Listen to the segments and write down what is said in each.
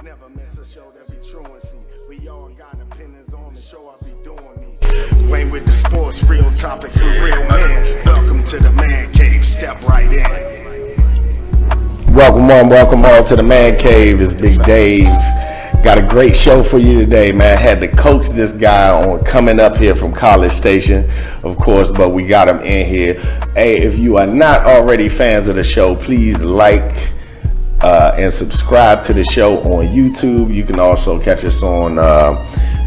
Never miss a show that be truancy. We all got opinions on the show, I be doing me. Wayne with the sports, real topics with real men. Welcome to the Man Cave, step right in. Welcome on to the Man Cave. It's Big Dave. Got a great show for you today, man. Had to coach this guy on coming up here from College Station, of course, but we got him in here. Hey, if you are not already fans of the show, please like and subscribe to the show on YouTube. You can also catch us on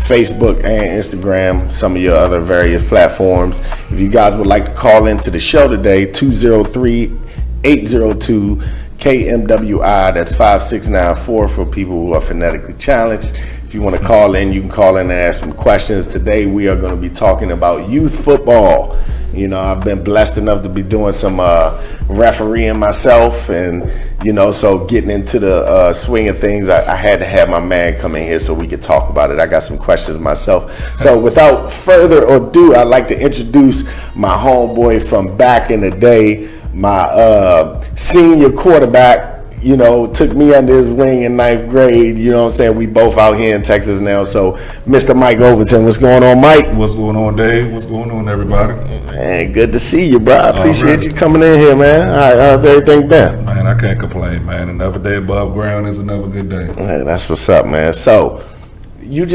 Facebook and Instagram, some of your other various platforms. If you guys would like to call into the show today, 203-802-KMWI, that's 5694 for people who are phonetically challenged. If you want to call in, you can call in and ask some questions. Today we are going to be talking about youth football. You know, I've been blessed enough to be doing some refereeing myself, and so getting into the swing of things, I had to have my man come in here so we could talk about it. I got some questions myself. So without further ado, I'd like to introduce my homeboy from back in the day, my senior quarterback. Took me under his wing in 9th grade. You know what I'm saying? We both out here in Texas now. So, Mr. Mike Overton, what's going on, Mike? What's going on, Dave? What's going on, everybody? Man, good to see you, bro. I appreciate you coming in here, man. All right, how's everything been? Man, I can't complain, man. Another day above ground is another good day. Man, that's what's up, man. So, you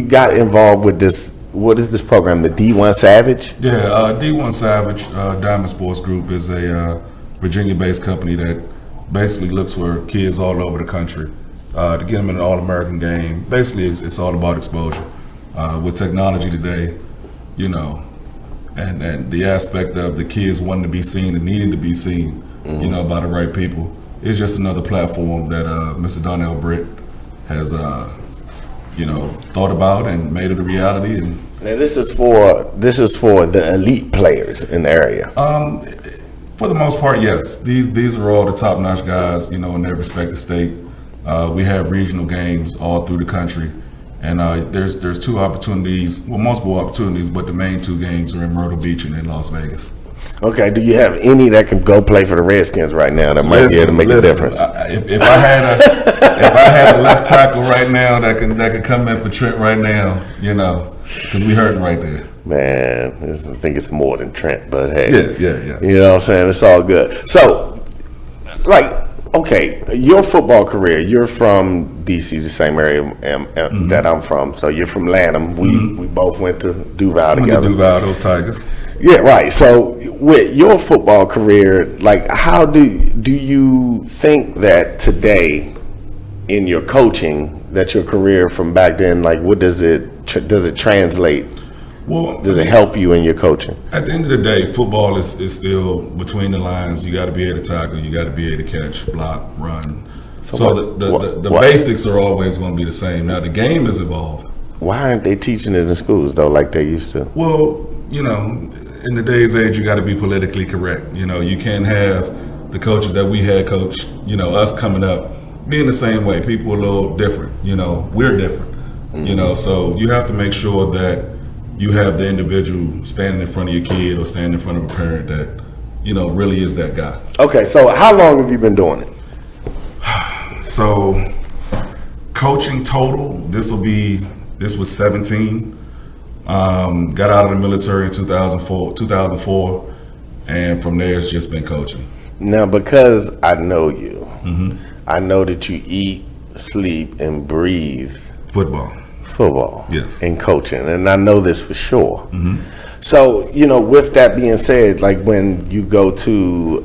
got involved with this. What is this program, the D1 Savage? Yeah, D1 Savage Diamond Sports Group is a Virginia-based company that basically looks for kids all over the country to get them in an all-American game. Basically, it's all about exposure. With technology today, and the aspect of the kids wanting to be seen and needing to be seen, by the right people, it's just another platform that Mr. Donnell Britt has, thought about and made it a reality. And now this is for the elite players in the area. For the most part, yes. These are all the top-notch guys, in their respective state. We have regional games all through the country, and there's two opportunities, well, multiple opportunities, but the main two games are in Myrtle Beach and in Las Vegas. Okay, do you have any that can go play for the Redskins right now that might be able to make a difference? If I had a left tackle right now that could come in for Trent right now, because we hurting right there. Man, I think it's more than Trent, but hey. Yeah. You know what I'm saying? It's all good. So, okay, your football career, you're from D.C., the same area that I'm from. So you're from Lanham. We both went to Duval together. Went to Duval, those Tigers. Yeah, right. So with your football career, how do you think that today in your coaching, that your career from back then, what does it translate? Well, does it help you in your coaching? At the end of the day, football is still between the lines. You got to be able to tackle. You got to be able to catch, block, run. So the basics are always going to be the same. Now, the game has evolved. Why aren't they teaching it in schools, though, like they used to? Well, in the day's age, you got to be politically correct. You can't have the coaches that we had coached, us coming up, being the same way. People are a little different. We're different. So you have to make sure that you have the individual standing in front of your kid or standing in front of a parent that, really is that guy. Okay, so how long have you been doing it? So, coaching total, this was 17. Got out of the military in 2004, and from there it's just been coaching. Now, because I know you, I know that you eat, sleep, and breathe football, yes, and coaching, and I know this for sure. So, with that being said, when you go to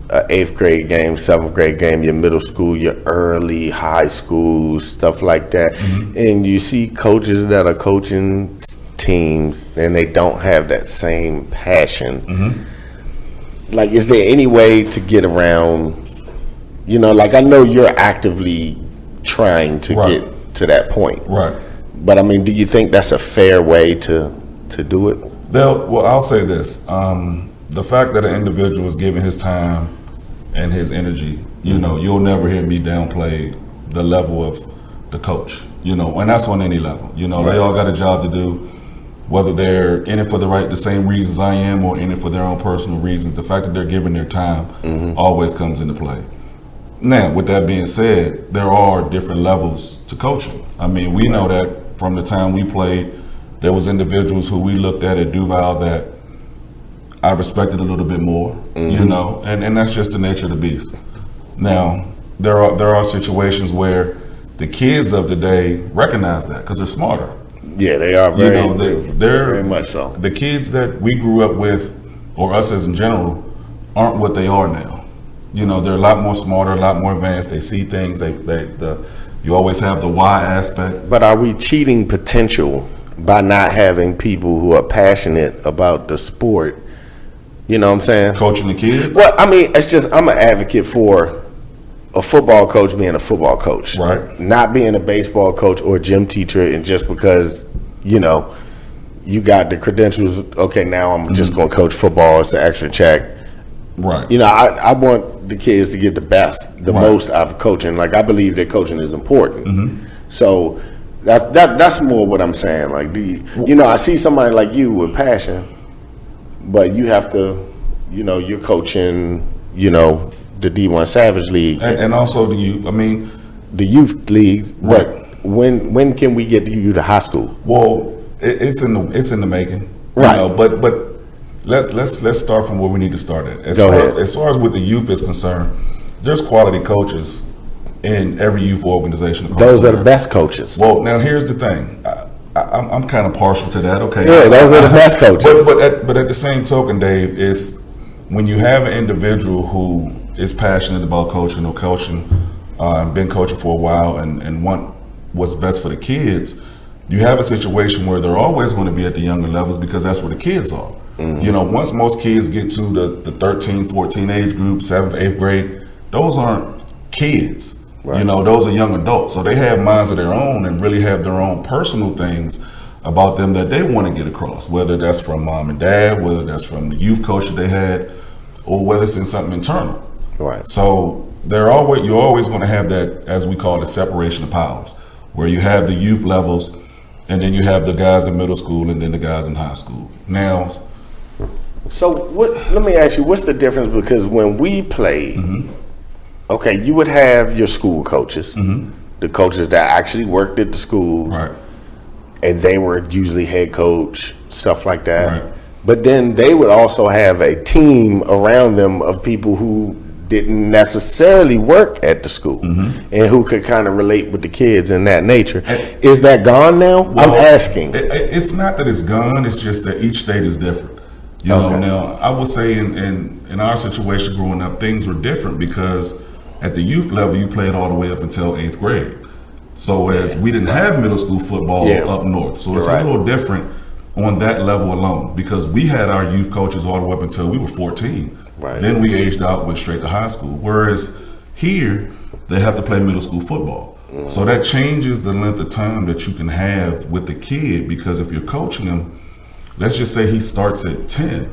an 8th grade game, 7th grade game, your middle school, your early high school, stuff like that, and you see coaches that are coaching teams and they don't have that same passion, is there any way to get around, I know you're actively trying to get to that point. Right. But do you think that's a fair way to do it? Well, I'll say this. The fact that an individual is giving his time and his energy, you'll never hear me downplay the level of the coach, and that's on any level. They all got a job to do, whether they're in it for the same reasons I am or in it for their own personal reasons. The fact that they're giving their time always comes into play. Now, with that being said, there are different levels to coaching. I mean, we know that from the time we played, there was individuals who we looked at Duval that I respected a little bit more, you know, and that's just the nature of the beast. Now, there are situations where the kids of today recognize that because they're smarter. Yeah, they are very, you know, they're very much so. The kids that we grew up with, or us as in general, aren't what they are now. You know, they're a lot more smarter, a lot more advanced. They see things. You always have the why aspect. But are we cheating potential by not having people who are passionate about the sport? You know what I'm saying? Coaching the kids? Well, I mean, it's just, I'm an advocate for a football coach being a football coach. Right. Not being a baseball coach or a gym teacher, and just because, you know, you got the credentials, okay, now I'm just going to coach football. It's an extra check. Right. You know, I want the kids to get the best, the most out of coaching. Like, I believe that coaching is important. So that's more what I'm saying. Like, you know, I see somebody like you with passion, but you have to, you know, you're coaching, you know, the D1 Savage League. And also the youth. I mean, the youth leagues. Right. But when can we get you to high school? Well, it's in the making. Right. You know, but let's start from where we need to start at. As far as with the youth is concerned, there's quality coaches in every youth organization across Those are America. the best coaches. Well, now here's the thing. I'm kind of partial to that. Okay. Yeah, those are the best coaches. But at the same token, Dave, is when you have an individual who is passionate about coaching or coaching and been coaching for a while and want what's best for the kids, you have a situation where they're always going to be at the younger levels because that's where the kids are. You know, once most kids get to the 13, 14 age group, 7th, 8th grade, those aren't kids. Right. You know, those are young adults. So they have minds of their own and really have their own personal things about them that they want to get across, whether that's from mom and dad, whether that's from the youth coach that they had, or whether it's in something internal. Right. So you're always going to have that, as we call it, separation of powers, where you have the youth levels and then you have the guys in middle school and then the guys in high school. Now, so let me ask you, what's the difference? Because when we played, okay, you would have your school coaches, the coaches that actually worked at the schools, right, and they were usually head coach, stuff like that. Right. But then they would also have a team around them of people who didn't necessarily work at the school and who could kind of relate with the kids in that nature. Is that gone now? Well, I'm asking. It's not that it's gone. It's just that each state is different. You know, now I would say in our situation growing up, things were different because at the youth level, you played all the way up until 8th grade. So as we didn't have middle school football up north. So it's a little different on that level alone because we had our youth coaches all the way up until we were 14. Right. Then we aged out, went straight to high school. Whereas here, they have to play middle school football. So that changes the length of time that you can have with the kid because if you're coaching him, let's just say he starts at 10.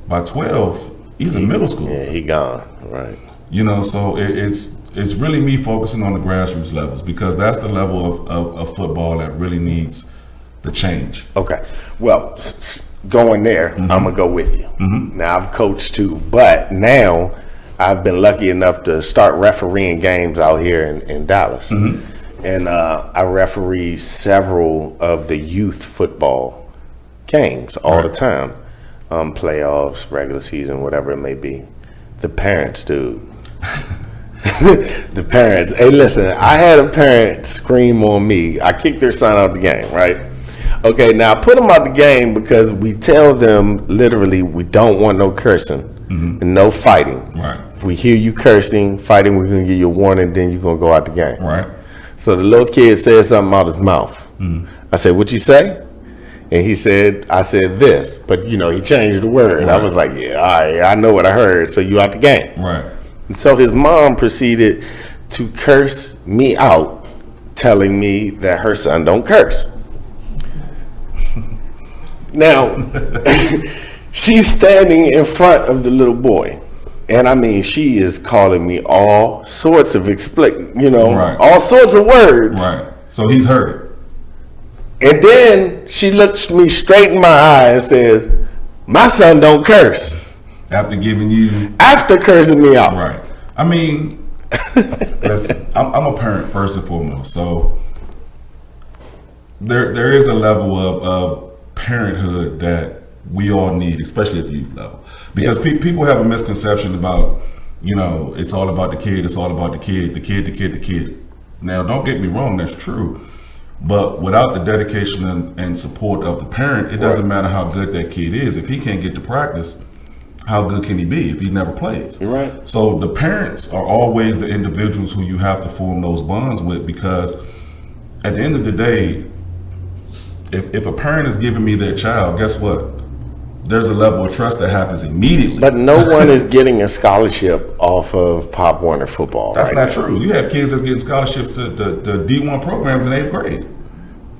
By 12, he's in middle school. Yeah, he gone. Right. You know, so it's really me focusing on the grassroots levels because that's the level of football that really needs the change. Okay. Well, going there, I'm going to go with you. Now, I've coached too, but now I've been lucky enough to start refereeing games out here in Dallas. And I referee several of the youth football games all the time. Playoffs, regular season, whatever it may be. The parents, dude. The parents. Hey, listen, I had a parent scream on me. I kicked their son out of the game, right? Okay, now I put them out the game because we tell them literally we don't want no cursing and no fighting. Right. If we hear you cursing, fighting, we're going to give you a warning, then you're going to go out the game. Right. So the little kid said something out his mouth. I said, "What'd you say?" And he said, "I said this." But, you know, he changed the word. Right. I was like, "Yeah, all right, I know what I heard, so you out the game." Right. And so his mom proceeded to curse me out, telling me that her son don't curse. Now, she's standing in front of the little boy. And I mean, she is calling me all sorts of all sorts of words. Right. So he's heard it. And then she looks me straight in my eye and says, "My son don't curse." After giving you... After cursing me out. Right. I mean, Listen, I'm a parent first and foremost, so there is a level of parenthood that we all need, especially at the youth level, because people have a misconception about, it's all about the kid, it's all about the kid. Now, don't get me wrong, that's true, but without the dedication and support of the parent, it doesn't matter how good that kid is. If he can't get to practice, how good can he be if he never plays? You're right. So the parents are always the individuals who you have to form those bonds with, because at the end of the day, if a parent is giving me their child, guess what? There's a level of trust that happens immediately. But no one is getting a scholarship off of Pop Warner football. That's not true. You have kids that's getting scholarships to the D1 programs in 8th grade.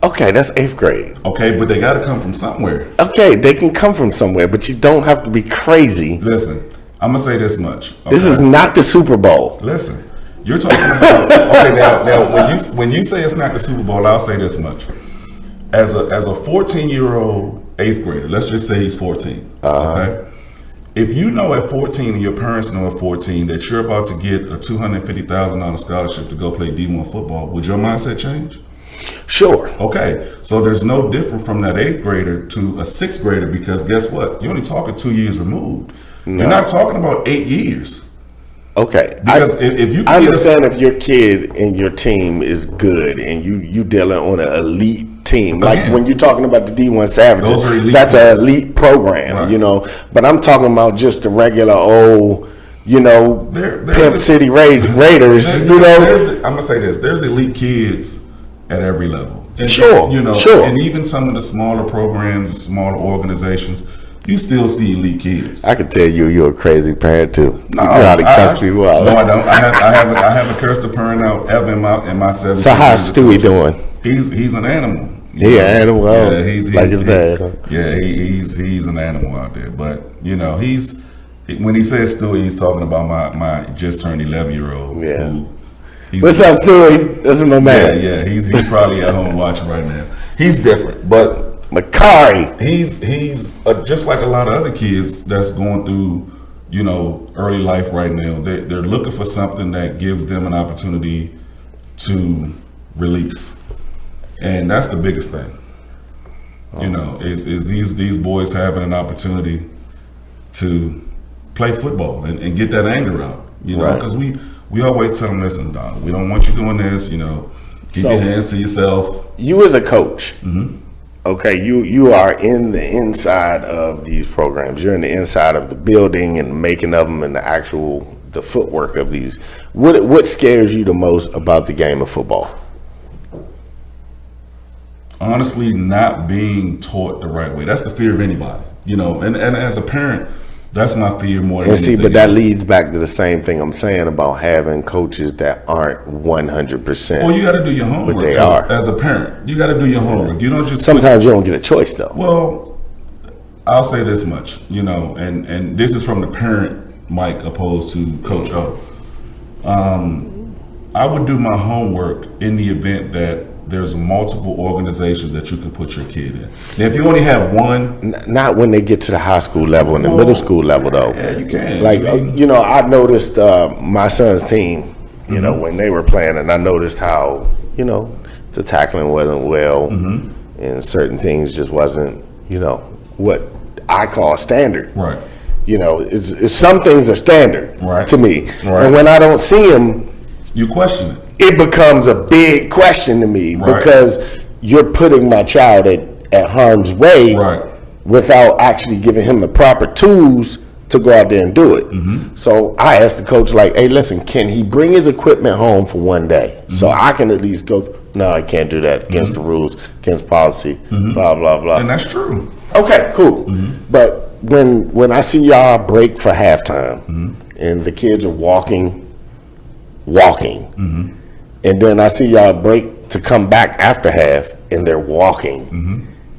Okay, that's 8th grade. Okay, but they got to come from somewhere. Okay, they can come from somewhere, but you don't have to be crazy. Listen, I'm going to say this much. Okay? This is not the Super Bowl. Listen, you're talking about, okay, now when you say it's not the Super Bowl, I'll say this much. As a 14-year-old 8th grader, let's just say he's 14, okay? If you know at 14 and your parents know at 14 that you're about to get a $250,000 scholarship to go play D1 football, would your mindset change? Sure. Okay, so there's no different from that 8th grader to a 6th grader, because guess what? You're only talking 2 years removed. No. You're not talking about 8 years. Okay, because if you I understand if your kid and your team is good and you dealing on an elite team, like when you're talking about the D1 Savages, that's an elite program, right. But I'm talking about just the regular old, Pimp City Raiders. I'm gonna say this: there's elite kids at every level. And, sure. And even some of the smaller programs, the smaller organizations, you still see elite kids. I can tell you're a crazy parent too. No, you know how to cuss people out. No, I don't. I haven't cursed a parent out ever in my 17 So how's Stewie doing? He's an animal. He an animal. Yeah, he's like his dad. Yeah, he's an animal out there. But he's when he says Stewie, he's talking about my just turned 11-year-old. Yeah. What's up, Stewie? This is my man. Yeah. He's probably at home watching right now. He's different, but Makari. He's just like a lot of other kids that's going through, early life right now. They're looking for something that gives them an opportunity to release, and that's the biggest thing. Is these boys having an opportunity to play football and get that anger out. Because we always tell them, listen, Don, we don't want you doing this. Keep your hands to yourself. You as a coach. Mm-hmm. Okay, you are in the inside of these programs. You're in the inside of the building and making of them and the footwork of these. What scares you the most about the game of football? Honestly, not being taught the right way. That's the fear of anybody, and as a parent, that's my fear more than anything. But that leads back to the same thing I'm saying about having coaches that aren't 100%. Well, you got to do your homework. But they as a parent. You got to do your homework. You don't just. Sometimes you don't get a choice, though. Well, I'll say this much, and this is from the parent mic opposed to Coach O. I would do my homework in the event that there's multiple organizations that you can put your kid in. Now, if you only have one, not when they get to the high school level and the middle school level, though. Yeah, you can. Like, I noticed my son's team, when they were playing, and I noticed how, the tackling wasn't well, and certain things just wasn't, what I call standard. Right. It's some things are standard to me, right. And when I don't see them, you question it. It becomes a big question to me because you're putting my child at harm's way without actually giving him the proper tools to go out there and do it. Mm-hmm. So I asked the coach, like, hey, listen, can he bring his equipment home for one day so I can at least go, no, I can't do that against the rules, against policy, blah, blah, blah. And that's true. Okay, cool. But when I see y'all break for halftime and the kids are walking, and then I see y'all break to come back after half, and they're walking,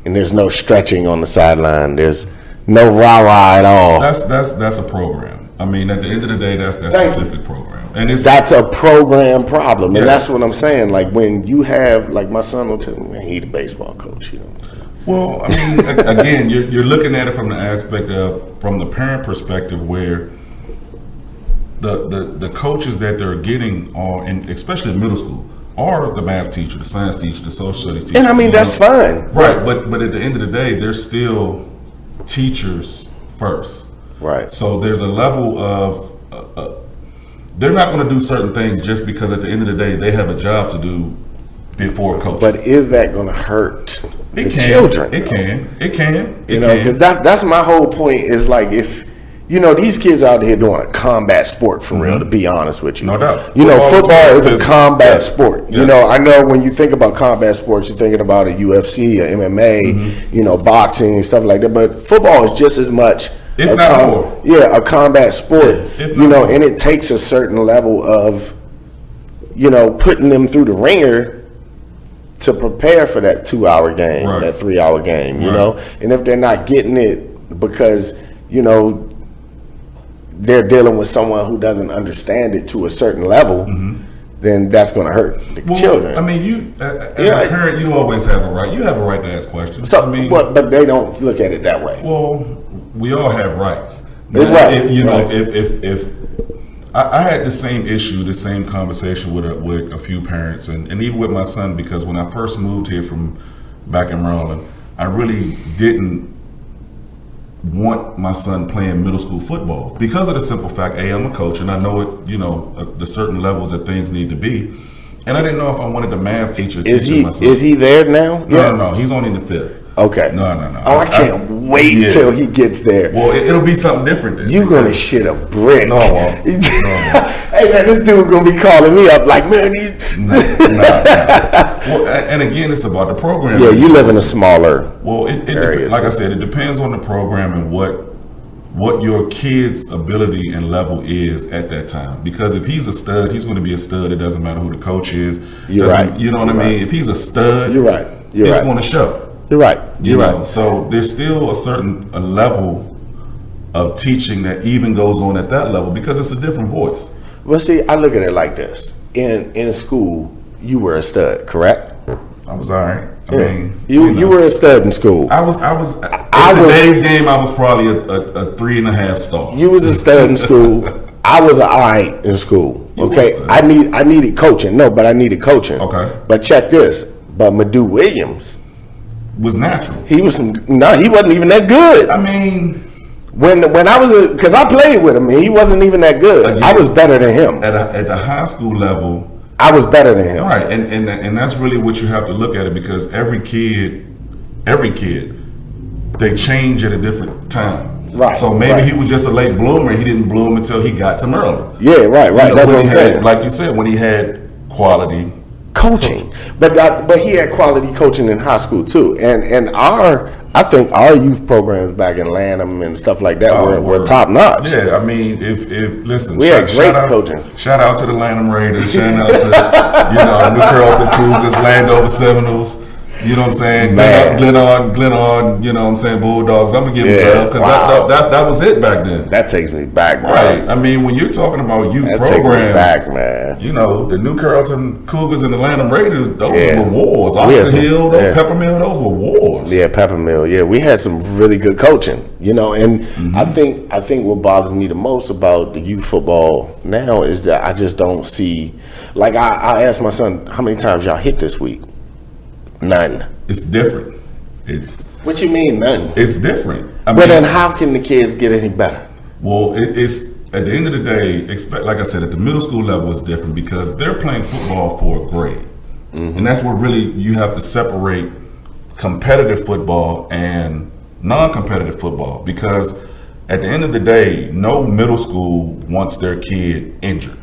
and there's no stretching on the sideline. There's no rah-rah at all. That's a program. I mean, at the end of the day, that's that specific program, and that's a program problem, and that's what I'm saying. Like when you have, like my son will tell me, man, he's the baseball coach, Well, I mean, again, you're looking at it from the aspect of from the parent perspective where the coaches that they're getting are, especially in middle school, are the math teacher, the science teacher, the social studies teacher. And I mean, that's fine. Right, but at the end of the day, they're still teachers first. Right. So there's a level of, they're not going to do certain things just because at the end of the day, they have a job to do before coaching. But is that going to hurt the children? It can. Because that's my whole point is like, if, these kids out here doing a combat sport for real, to be honest with you. No doubt. Football is a combat sport. Yes. I know when you think about combat sports, you're thinking about a UFC, a MMA, boxing and stuff like that. But football is just as much if not more. Yeah, a combat sport. More. And it takes a certain level of, putting them through the ringer to prepare for that 2-hour game, right. that 3-hour game, and if they're not getting it because, they're dealing with someone who doesn't understand it to a certain level, then that's going to hurt the children. I mean, you as a parent, you always have a right. You have a right to ask questions. So, but they don't look at it that way. Well, we all have rights. Right. If I had the same issue, the same conversation with a few parents, and even with my son, because when I first moved here from back in Maryland, I really didn't want my son playing middle school football because of the simple fact, I'm a coach and I know it, the certain levels that things need to be, and I didn't know if I wanted the math teacher teaching my son. Is he there now? No, he's only in the 5th. Okay. No. Oh, I can't wait till he gets there. Well, it'll be something different. You're gonna shit a brick. No, I won't. Hey man, this dude gonna be calling me up like, man, No. Well, and again, it's about the program. Yeah, you live in a smaller area. Like I said, it depends on the program and what your kid's ability and level is at that time. Because if he's a stud, he's going to be a stud. It doesn't matter who the coach is. You're right. You know what I mean? If he's a stud, you're right. It's going to show. You're right. You're right. So there's still a level of teaching that even goes on at that level because it's a different voice. Well, see, I look at it like this. In school, you were a stud, correct? I was all right. I mean, you were a stud in school. I was. In today's game, I was probably a 3.5 star. You was a stud in school. I was all right in school. Okay, I needed coaching. No, but I needed coaching. Okay, but check this. But Madu Williams was natural. He wasn't even that good. I mean, when I was because I played with him, he wasn't even that good. Again, I was better than him at the high school level. I was better than him. All right, and that's really what you have to look at it because every kid, they change at a different time. Right. So maybe he was just a late bloomer. He didn't bloom until he got to Maryland. Yeah, right. That's what I'm saying. Like you said, when he had quality coaching, but he had quality coaching in high school too, and I think our youth programs back in Lanham and stuff like that were top notch. Yeah, I mean, if listen, we had great coaching. Shout out to the Lanham Raiders. Shout out to New Carrollton Cougars, Landover Seminoles. You know what I'm saying? Glenarm, you know what I'm saying? Bulldogs. I'm gonna give them love because that was it back then. That takes me back, bro. Right. I mean, when you're talking about youth programs, takes me back, man. The New Carrollton Cougars and the Lanham Raiders, those were wars. Oxon Hill, Peppermill, those were wars. Yeah, Peppermill. Yeah, we had some really good coaching. And I think what bothers me the most about the youth football now is that I just don't see. Like I asked my son, how many times y'all hit this week? None. It's different. What you mean none? It's different. But then how can the kids get any better? Well, it's at the end of the day, like I said, at the middle school level it's different because they're playing football for a grade. And that's where really you have to separate competitive football and non-competitive football because at the end of the day, no middle school wants their kid injured.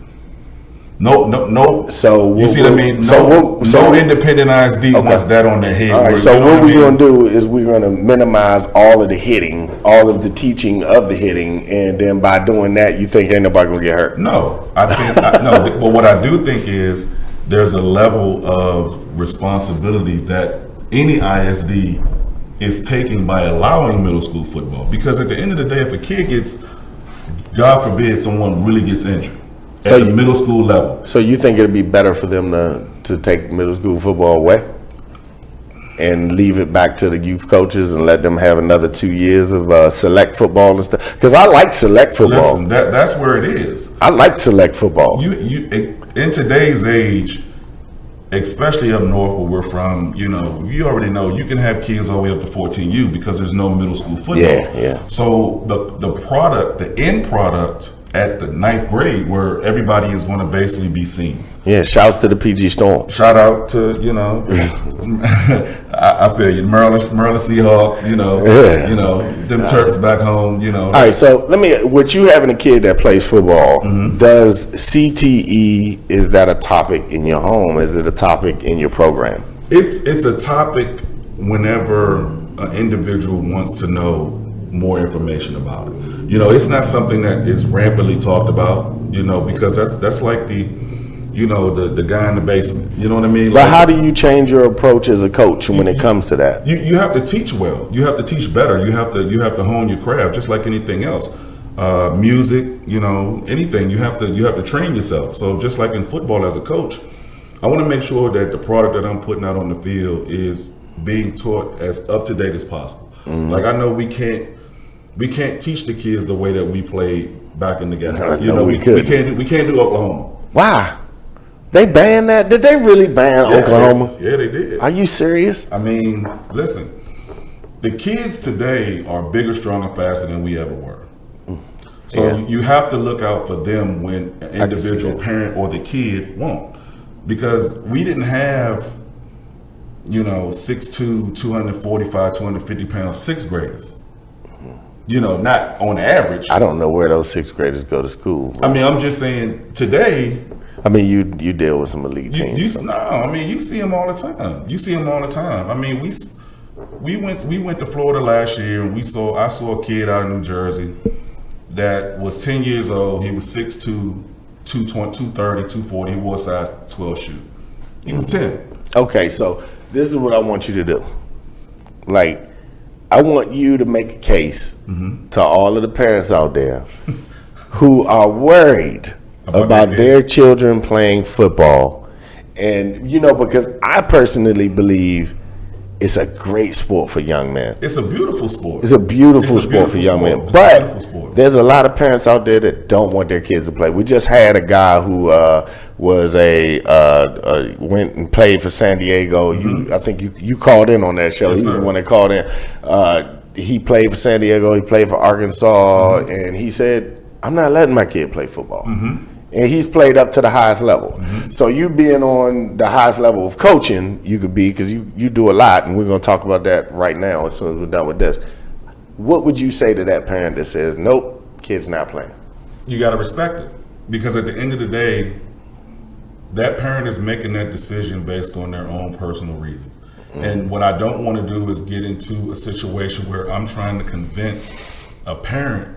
No. So you see what I mean? No independent ISD wants that on their head. All right. So what we're going to do is we're going to minimize all of the hitting, all of the teaching of the hitting, and then by doing that, you think ain't nobody going to get hurt? No, I think no. But what I do think is there's a level of responsibility that any ISD is taking by allowing middle school football. Because at the end of the day, if a kid gets, God forbid, someone really gets injured. At the middle school level. So you think it'd be better for them to take middle school football away? and leave it back to the youth coaches and let them have another 2 years of select football and stuff? Because I like select football. Listen, that's where it is. I like select football. You in today's age, especially up north where we're from, you already know you can have kids all the way up to 14U because there's no middle school football. Yeah. So the end product at the 9th grade where everybody is going to basically be seen. Yeah, shouts to the PG Storm. Shout out to, I feel you, Maryland Seahawks, them Turks back home, All right, so with you having a kid that plays football, does CTE, is that a topic in your home? Is it a topic in your program? It's a topic whenever an individual wants to know more information about it. It's not something that is rampantly talked about, because that's like the guy in the basement. You know what I mean? But how do you change your approach as a coach when it comes to that? You have to teach well. You have to teach better. You have to hone your craft, just like anything else. Music, anything. You have to train yourself. So just like in football as a coach, I want to make sure that the product that I'm putting out on the field is being taught as up to date as possible. Like I know we can't teach the kids the way that we played back in the game. We can't do Oklahoma. Why? They banned that? Did they really ban Oklahoma? Yeah, they did. Are you serious? I mean, listen, the kids today are bigger, stronger, faster than we ever were. So you have to look out for them when an individual parent or the kid won't. Because we didn't have, 6'2", 245, 250 pounds, sixth graders. Not on average. I don't know where those sixth graders go to school. Bro. I mean, I'm just saying today. I mean, you deal with some elite teams. You see them all the time. I mean, we went to Florida last year and I saw a kid out of New Jersey that was 10 years old. He was 6'2", 230, 240. He wore a size 12 shoe. He was 10. Okay, so this is what I want you to do. Like, I want you to make a case to all of the parents out there who are worried about their children playing football. And, because I personally believe it's a great sport for young men. It's a beautiful sport. It's a beautiful sport for young men. But there's a lot of parents out there that don't want their kids to play. We just had a guy who went and played for San Diego. I think you called in on that show. Yes, he was the one that called in. He played for San Diego. He played for Arkansas. And he said, I'm not letting my kid play football. And he's played up to the highest level. So you being on the highest level of coaching, you could be, because you do a lot, and we're going to talk about that right now as soon as we're done with this. What would you say to that parent that says, nope, kid's not playing? You got to respect it. Because at the end of the day, that parent is making that decision based on their own personal reasons. And what I don't want to do is get into a situation where I'm trying to convince a parent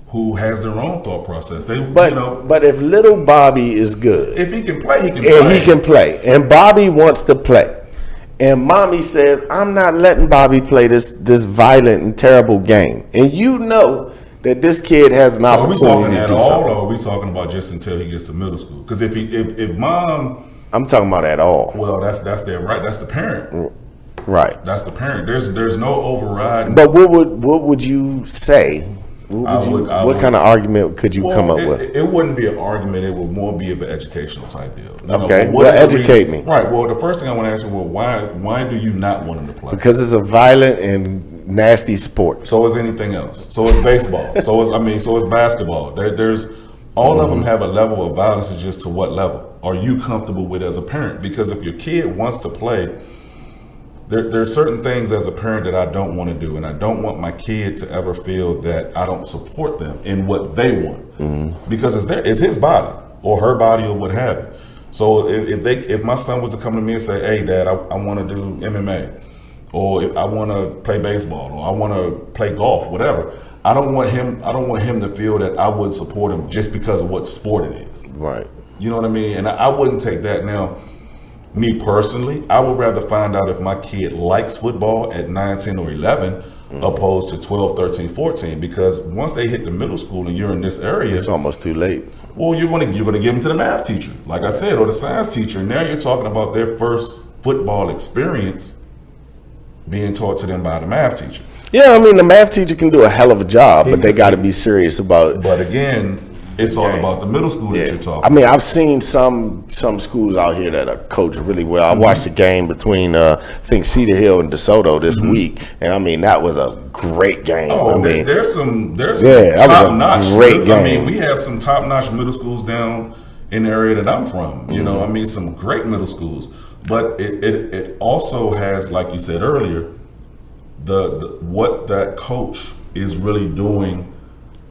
who has their own thought process. But if little Bobby is good, if he can play, he can play. And Bobby wants to play. And mommy says, I'm not letting Bobby play this violent and terrible game. And that this kid has an opportunity to do something. Are we talking at all, or are we talking about just until he gets to middle school? Because if mom... I'm talking about at all. Well, that's their right. That's the parent. Right. That's the parent. There's no override. But what would you say? What kind of argument could you come up with? It wouldn't be an argument. It would more be of an educational type deal. Okay, educate me. Right. Well, the first thing I want to ask you, why do you not want him to play? Because it's a violent and nasty sport. So is anything else. So is baseball. So is basketball. There's all of them have a level of violence. It's just to what level are you comfortable with as a parent? Because if your kid wants to play, there's certain things as a parent that I don't want to do, and I don't want my kid to ever feel that I don't support them in what they want, because it's his body or her body or what have you. So if my son was to come to me and say, "Hey, Dad, I want to do MMA, or if I want to play baseball, or I want to play golf, whatever," I don't want him to feel that I would support him just because of what sport it is. Right. You know what I mean? And I wouldn't take that. Now, me personally, I would rather find out if my kid likes football at 9, 10, or 11 opposed to 12, 13, 14, because once they hit the middle school and you're in this area, it's almost too late. Well, you're going to give them to the math teacher, like I said, or the science teacher. Now you're talking about their first football experience being taught to them by the math teacher. Yeah, I mean, the math teacher can do a hell of a job, but they got to be serious about. But again, it's all about the middle school that you're talking. I mean, I've seen some schools out here that are coached really well. I watched the game between I think Cedar Hill and DeSoto this week, and I mean that was a great game. Oh, I mean, there's some that top notch. was a great game. I mean, we have some top notch middle schools down in the area that I'm from. You know, I mean, some great middle schools. But it also has, like you said earlier, the what that coach is really doing.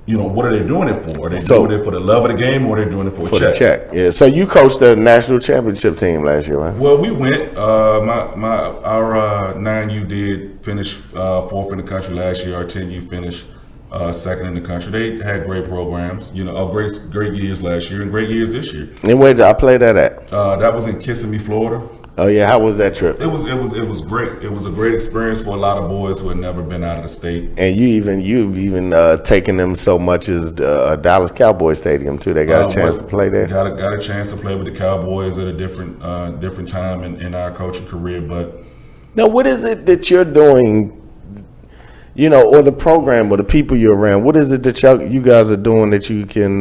You know, what are they doing it for? Are they doing it for the love of the game, or are they doing it for a check? The check? Yeah. So you coached the national championship team last year, right? Well, we went. Our 9U did finish 4th in the country last year. Our 10U finished 2nd in the country. They had great programs. You know, great years last year and great years this year. And where did I play that at? That was in Kissimmee, Florida. Oh yeah, how was that trip? It was great. It was a great experience for a lot of boys who had never been out of the state. And you've even taken them so much as Dallas Cowboy Stadium too. They got a chance to play there. Got a chance to play with the Cowboys at a different time in our coaching career. But now, what is it that you're doing? You know, or the program, or the people you're around. What is it that you guys are doing that you can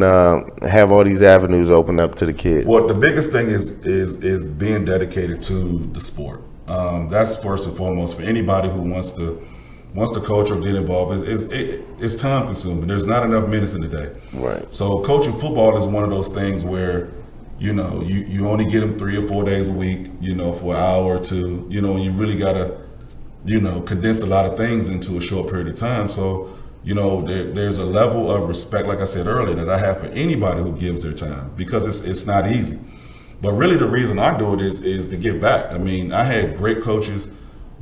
have all these avenues open up to the kids? Well, the biggest thing is being dedicated to the sport. That's first and foremost for anybody who wants to coach or get involved. It's time consuming. There's not enough minutes in the day. Right. So coaching football is one of those things where, you know, you only get them 3 or 4 days a week. You know, for an hour or two. You know, you really gotta, you know, condense a lot of things into a short period of time. So, you know, there's a level of respect, like I said earlier, that I have for anybody who gives their time, because it's not easy. But really the reason I do it is to give back. I mean, I had great coaches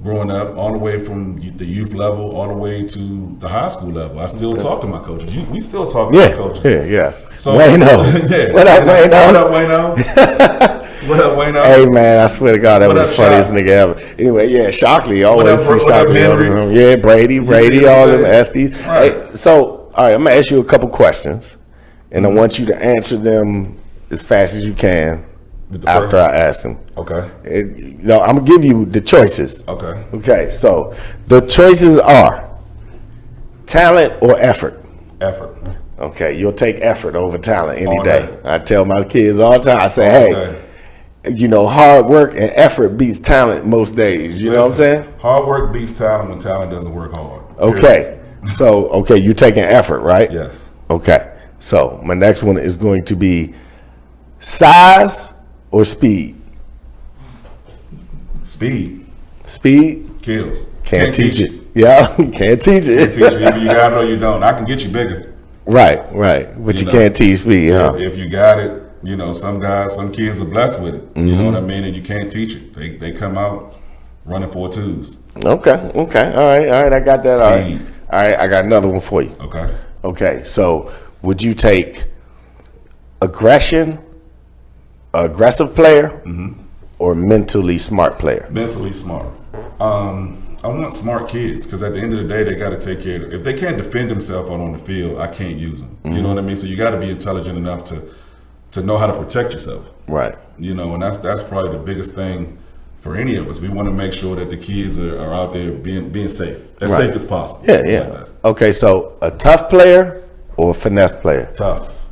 growing up, all the way from the youth level all the way to the high school level. I still talk to my coaches. We still talk to our coaches. Yeah. So, Wayno. Yeah. What up, Wayno? What up, Wayno? What up, Wayno? Hey man, I swear to God, that was the funniest nigga ever. Anyway, yeah, Shockley, always see Shockley. Yeah, Brady, all them Estes. Right. Hey, so, all right, I'm gonna ask you a couple questions, and I want you to answer them as fast as you can after I ask them. Okay. I'm gonna give you the choices. Okay. Okay, so the choices are talent or effort. Effort. Okay, you'll take effort over talent any All day. day. I tell my kids all the time. I say, hey. You know, hard work and effort beats talent most days. You know what I'm saying? Hard work beats talent when talent doesn't work hard. Okay. So, you're taking effort, right? Yes. Okay. So, my next one is going to be size or speed? Speed. Speed? Kills. Can't teach it. Yeah, can't teach it. Can't teach it. Either you got it or you don't. I can get you bigger. Right. But you can't teach speed, huh? If you got it, you know, some kids are blessed with it. You know what I mean? And you can't teach it. They come out running 4.2s. Okay. All right. I got that. Speed. All right. I got another one for you. Okay. So, would you take aggressive player, or mentally smart player? Mentally smart. I want smart kids, because at the end of the day, they got to take care of it. If they can't defend themselves out on the field, I can't use them. You know what I mean? So you got to be intelligent enough to know how to protect yourself. Right. You know, and that's probably the biggest thing for any of us. We want to make sure that the kids are out there being safe, as safe as possible. Yeah. Okay, so a tough player or a finesse player? Tough.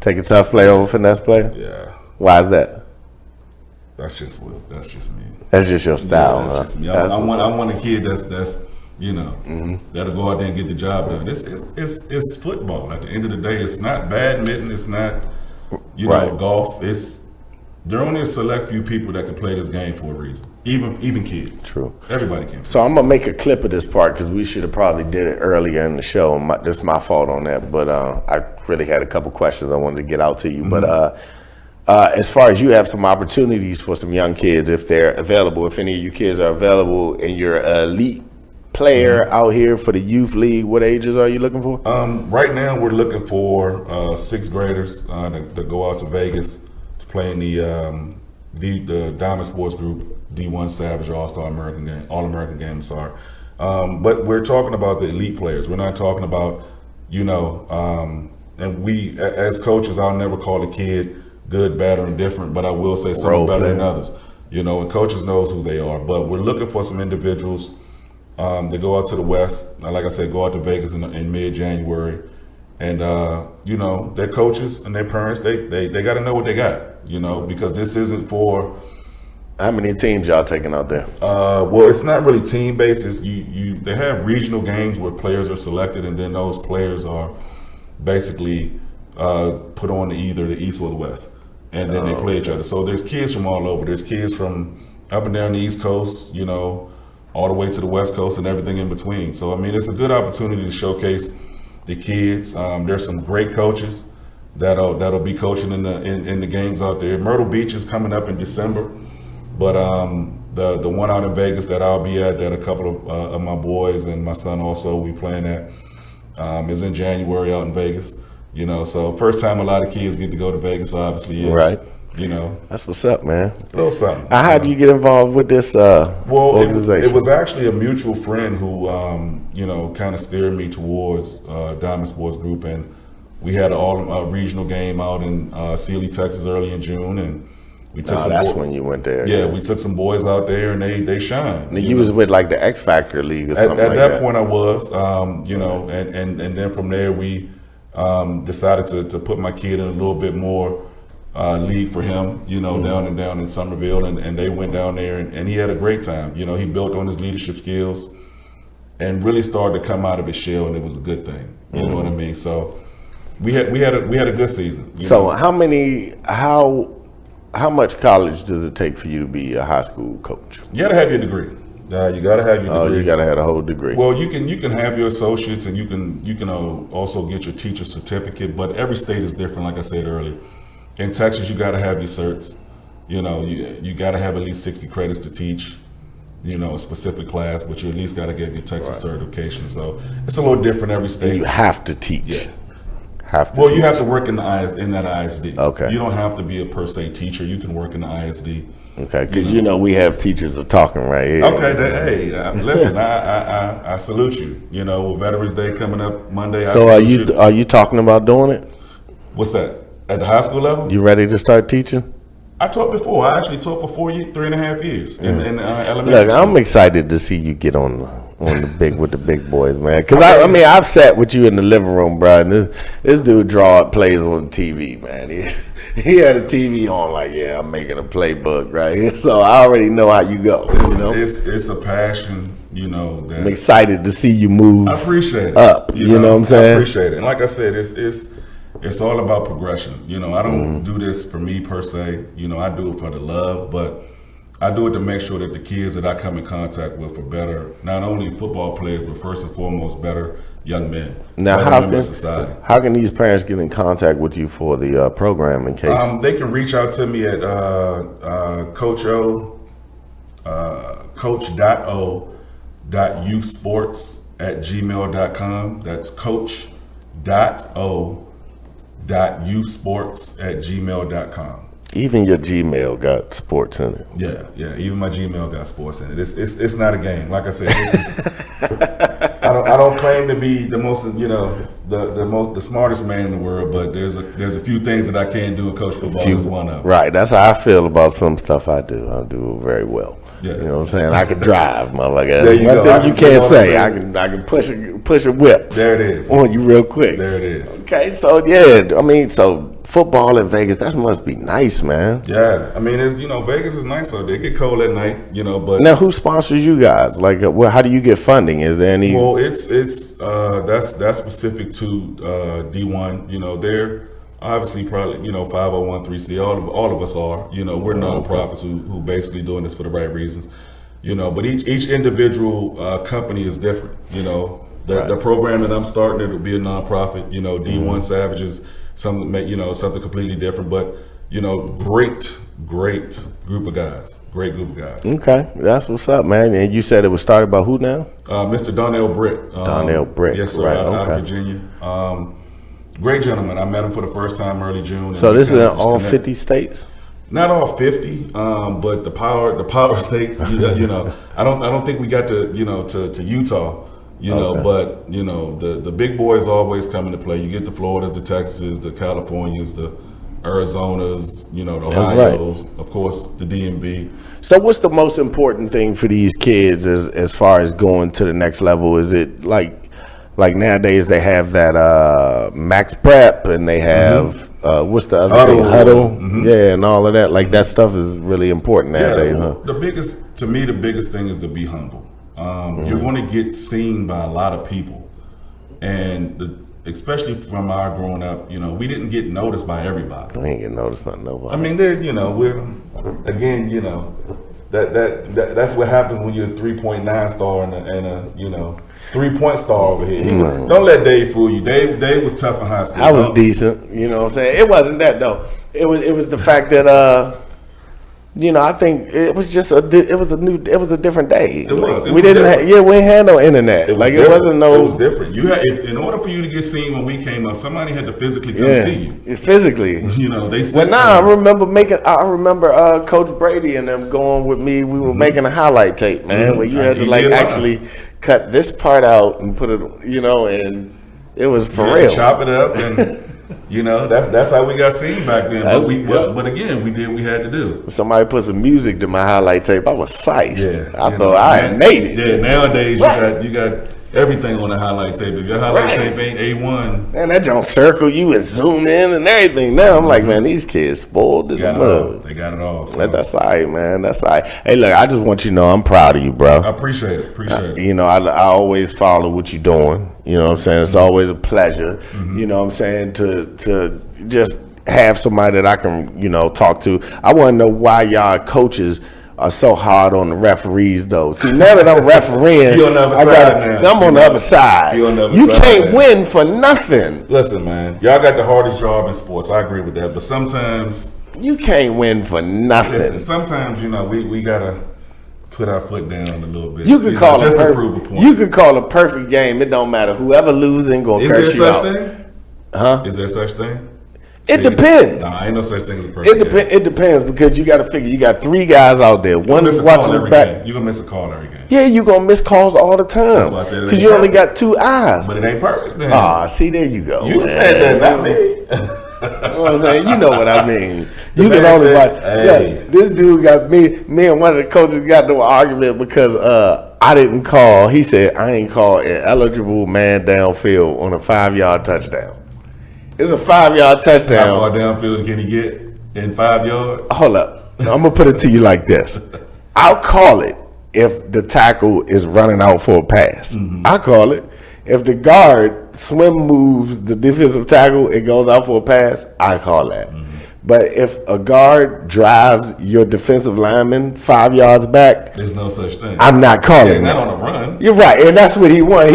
Take a tough player over a finesse player? Yeah. Why is that? That's just me. That's just your style. Yeah, that's just me. I want a kid that's you know, that'll go out there and get the job done. It's football. At the end of the day, it's not badminton. It's not know, golf. There are only a select few people that can play this game for a reason. Even kids. True. Everybody can. So I'm gonna make a clip of this part, because we should have probably did it earlier in the show. This is my fault on that, but I really had a couple questions I wanted to get out to you. But as far as you have some opportunities for some young kids, if they're available, if any of you kids are available, and you're an elite player out here for the youth league, what ages are you looking for? Right now, we're looking for 6th graders to go out to Vegas to play in the Diamond Sports Group D1 Savage All American game. Sorry, but we're talking about the elite players. We're not talking about, you know, and we as coaches, I'll never call a kid good, bad, or indifferent, but I will say some are better than others. You know, and coaches knows who they are. But we're looking for some individuals They go out to the West. Like I said, go out to Vegas in mid-January. And, their coaches and their parents, they got to know what they got, because this isn't for... How many teams y'all taking out there? Well, it's not really team-based. It's they have regional games where players are selected, and then those players are basically put on to either the East or the West. And then they play each other. So there's kids from all over. There's kids from up and down the East Coast, all the way to the West Coast and everything in between. So, I mean, it's a good opportunity to showcase the kids. There's some great coaches that'll be coaching in the games out there. Myrtle Beach is coming up in December, but the one out in Vegas that I'll be at, that a couple of my boys and my son also we playing at, is in January out in Vegas. So first time a lot of kids get to go to Vegas, obviously. Right. That's what's up, man. A little something. How did you get involved with this organization? It was actually a mutual friend who, kind of steered me towards Diamond Sports Group, and we had a regional game out in Sealy, Texas, early in June, and we took when you went there. Yeah, we took some boys out there, and they shined. And you was with like the X Factor League or something at that point I was, and then from there we decided to put my kid in a little bit more league for him, down in Somerville, and they went down there, and he had a great time. He built on his leadership skills and really started to come out of his shell, and it was a good thing. You know what I mean? So we had a good season. So how much college does it take for you to be a high school coach? You gotta have your degree. You gotta have your degree. Oh, you gotta have a whole degree. Well, you can have your associates, and you can also get your teacher certificate. But every state is different, like I said earlier. In Texas, you gotta have your certs. You gotta have at least 60 credits to teach, a specific class, but you at least gotta get your Texas certification. So it's a little different every state. You have to teach. Yeah. You have to work in that ISD. Okay. You don't have to be a per se teacher. You can work in the ISD. Okay, because we have teachers are talking right here. Okay, listen, I salute you. With Veterans Day coming up Monday. So are you talking about doing it? What's that? At the high school level? You ready to start teaching? I taught before. I actually taught for 3.5 years in elementary school. I'm excited to see you get on with the big boys, man. Because I've sat with you in the living room, bro. And this dude plays on TV, man. He had a TV on, like, I'm making a playbook, right? So I already know how you go. It's a passion, that I'm excited to see you move. I appreciate it. Up, you know what I'm saying? I appreciate it. And like I said, it's all about progression. I don't do this for me per se. I do it for the love, but I do it to make sure that the kids that I come in contact with are better, not only football players, but first and foremost, better young men. Now, how can these parents get in contact with you for the program in case? They can reach out to me at coach.o.youthsports@gmail.com. That's coach.o.youthsports@gmail.com. Even your Gmail got sports in it. Yeah. Even my Gmail got sports in it. It's not a game. Like I said, I don't claim to be the most, the smartest man in the world, but there's a few things that I can do, and coach football is one of them. Right. That's how I feel about some stuff I do. I do very well. Yeah. You know what I'm saying? I can drive, motherfucker. There you go. One thing you can't say. I can push a whip. There it is. On you real quick. There it is. Okay, so so football in Vegas, that must be nice, man. Yeah, it's Vegas is nice out there. It get cold at night, but now who sponsors you guys? Like, how do you get funding? Is there any? Well, it's that's specific to D1. They're obviously probably 501(c)(3). All of us are. We're nonprofits who basically doing this for the right reasons. But each individual company is different. The program that I'm starting, it'll be a nonprofit. D1 Savages, something completely different. But great group of guys. Great group of guys. Okay, that's what's up, man. And you said it was started by who now? Mr. Donnell Britt. Donnell Britt. Yes, sir. Right, out of Virginia. Great gentleman. I met him for the first time early June. So this is in all 50 states? Not all 50, but the power states. I don't think we got to Utah. But the big boys always come into play. You get the Floridas, the Texas, the Californias, the Arizonas, the That's Ohio's, of course, the DMV. So what's the most important thing for these kids as far as going to the next level? Is it like nowadays they have that max prep and they have what's the other thing? Huddle. Yeah, and all of that. Like that stuff is really important nowadays, huh? The biggest thing is to be humble. You're going to get seen by a lot of people, and especially from our growing up, we didn't get noticed by everybody. We ain't getting noticed by nobody. I mean, we're again, that's what happens when you're a 3.9 star and a 3-point star over here. Don't let Dave fool you. Dave was tough in high school. I was decent. You know what I'm saying? It wasn't that though. It was the fact that I think it was just a different day. We ain't had no internet. It was different. You had, in order for you to get seen when we came up, somebody had to physically come see you. Physically. They said. I remember Coach Brady and them going with me. We were making a highlight tape, man, where you had to actually cut this part out and put it, and it was for real. Chop it up and. That's how we got seen back then. But again, we did what we had to do. Somebody put some music to my highlight tape. I was psyched. Yeah, I thought I had made it. Yeah, nowadays you got everything on the highlight tape. If your highlight tape ain't A1, man, that don't circle you and zoom in and everything. Now I'm like, man, these kids spoiled as mud. They got it all. So. That's all right, man. That's all right. Hey, look, I just want you to know I'm proud of you, bro. I appreciate it. I always follow what you're doing. You know what I'm saying? It's always a pleasure. You know what I'm saying, to just have somebody that I can, talk to. I want to know why y'all coaches are so hard on the referees, though. See, now that I'm refereeing, I'm on the other side. You can't win for nothing. Listen, man, y'all got the hardest job in sports. I agree with that. But sometimes you can't win for nothing. Listen, sometimes we gotta put our foot down a little bit. You can call just to prove a point. You can call a perfect game. It don't matter. Whoever losing gonna curse you out. Is there such thing? Huh? Is there such thing? It depends. Nah, ain't no such thing as a perfect game. It depends because you got to figure you got 3 guys out there. One is watching the back. You gonna miss a call every game. Yeah, you gonna miss calls all the time. That's why I said because you only got 2 eyes. But it ain't perfect. Then. See, there you go. You said that, not me. You know what I'm saying? You know what I mean. You can only watch. Hey. This dude got me and one of the coaches got into an argument because I didn't call. He said I ain't called an eligible man downfield on a 5-yard touchdown. It's a 5-yard touchdown. How far downfield can he get in 5 yards? Hold up. I'm going to put it to you like this. I'll call it if the tackle is running out for a pass. I'll call it. If the guard swim moves the defensive tackle and goes out for a pass, I call that. But if a guard drives your defensive lineman 5 yards back, there's no such thing. I'm not calling that. Not on a run. You're right, and that's what he won.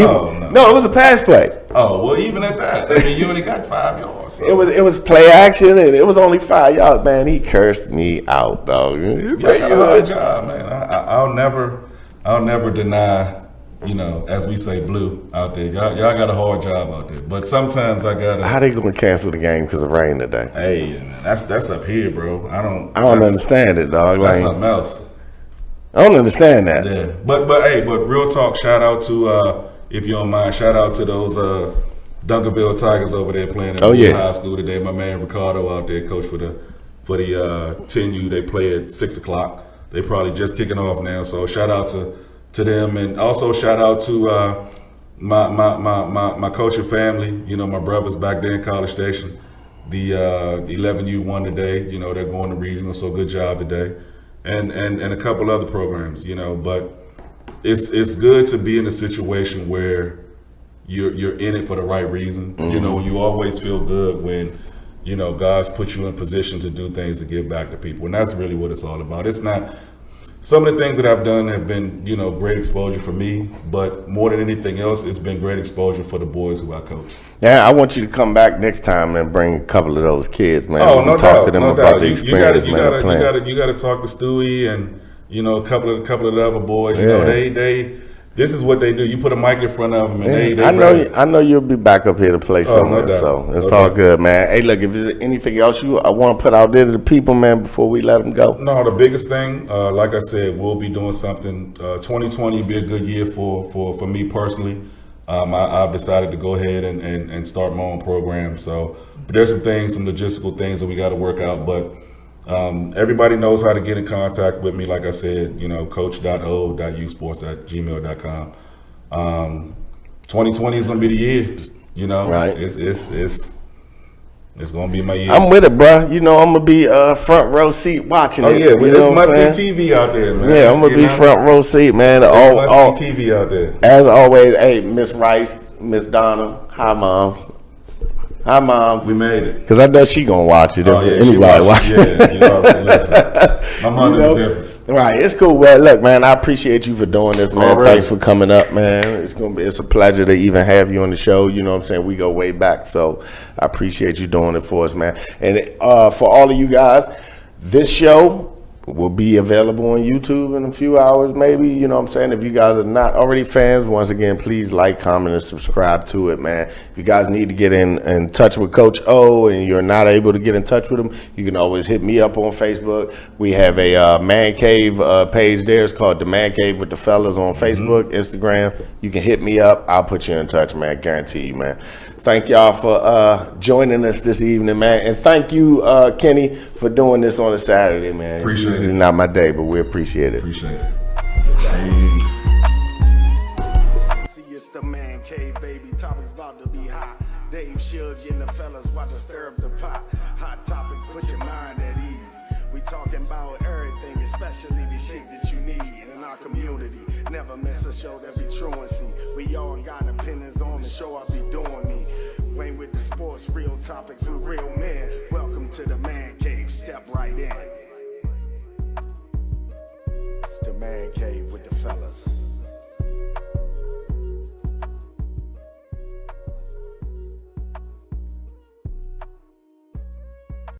No, it was a pass play. Oh well, even at that, I mean, you only got 5 yards. So. It was play action, and it was only 5 yards. Man, he cursed me out, dog. You got a hard job, man. I'll never deny. As we say, blue out there. Y'all got a hard job out there. But sometimes I gotta. How they gonna cancel the game because of rain today? Hey, that's up here, bro. I don't understand it, dog. That's something else. I don't understand that. Yeah, but real talk. Shout out to if you don't mind. Shout out to those Dunkerville Tigers over there playing at high school today. My man Ricardo out there, coach for the 10U. They play at 6:00. They probably just kicking off now. So shout out to them, and also shout out to my coaching family. My brothers back there in College Station. The 11U won today. They're going to regional, so good job today, and a couple other programs. But it's good to be in a situation where you're in it for the right reason. You always feel good when God's put you in position to do things to give back to people, and that's really what it's all about. It's not. Some of the things that I've done have been, great exposure for me, but more than anything else, it's been great exposure for the boys who I coach. Yeah, I want you to come back next time and bring a couple of those kids, man. Oh, no talk doubt, to them no about doubt. the experience, you gotta talk to Stewie and a couple of the other boys. This is what they do. You put a mic in front of them, and I know you'll be back up here to play somewhere. No so it's all good, man. Hey, look, if there's anything else I want to put out there to the people, man, before we let them go. No, the biggest thing, like I said, we'll be doing something. 2020 will be a good year for me personally. I've decided to go ahead and start my own program. So But there's some things, some logistical things that we got to work out. But everybody knows how to get in contact with me. Like I said, coach.o.usports@gmail.com. 2020 is going to be the year. Right. It's going to be my year. I'm with it, bro. I'm gonna be front row seat watching it. Yeah, it's must-see TV out there, man. Yeah, I'm gonna be front row seat, man. It's must-see TV out there. As always, hey, Miss Rice, Miss Donna, hi, moms. Hi, moms. We made it. Because I know she gonna watch it. Oh, yeah, anybody watch it. Yeah, listen. My mother's different. Right, it's cool. Well, look, man, I appreciate you for doing this, man. Already. Thanks for coming up, man. It's a pleasure to even have you on the show. You know what I'm saying? We go way back, so I appreciate you doing it for us, man. And for all of you guys, this show will be available on YouTube in a few hours, maybe. You know what I'm saying? If you guys are not already fans, once again, please like, comment, and subscribe to it, man. If you guys need to get in touch with Coach O and you're not able to get in touch with him, you can always hit me up on Facebook. We have a Mancave page there. It's called The Mancave with the Fellas on Facebook, Instagram. You can hit me up. I'll put you in touch, man. Guarantee you, man. Thank y'all for joining us this evening, man. And thank you, Kenny, for doing this on a Saturday, man. Appreciate It's it. not my day, but we appreciate it. Appreciate it. See, it's the man cave, baby. Topics about to be hot. Dave Shug and the fellas watch us stir up the pot. Hot topics, put your mind at ease. We talking about everything, especially the shit that you need in our community. Never miss a show that be truancy. We all got opinions on the show I be doing me. Wayne with the sports, real topics with real men. Welcome to the man cave, step right in. It's the man cave.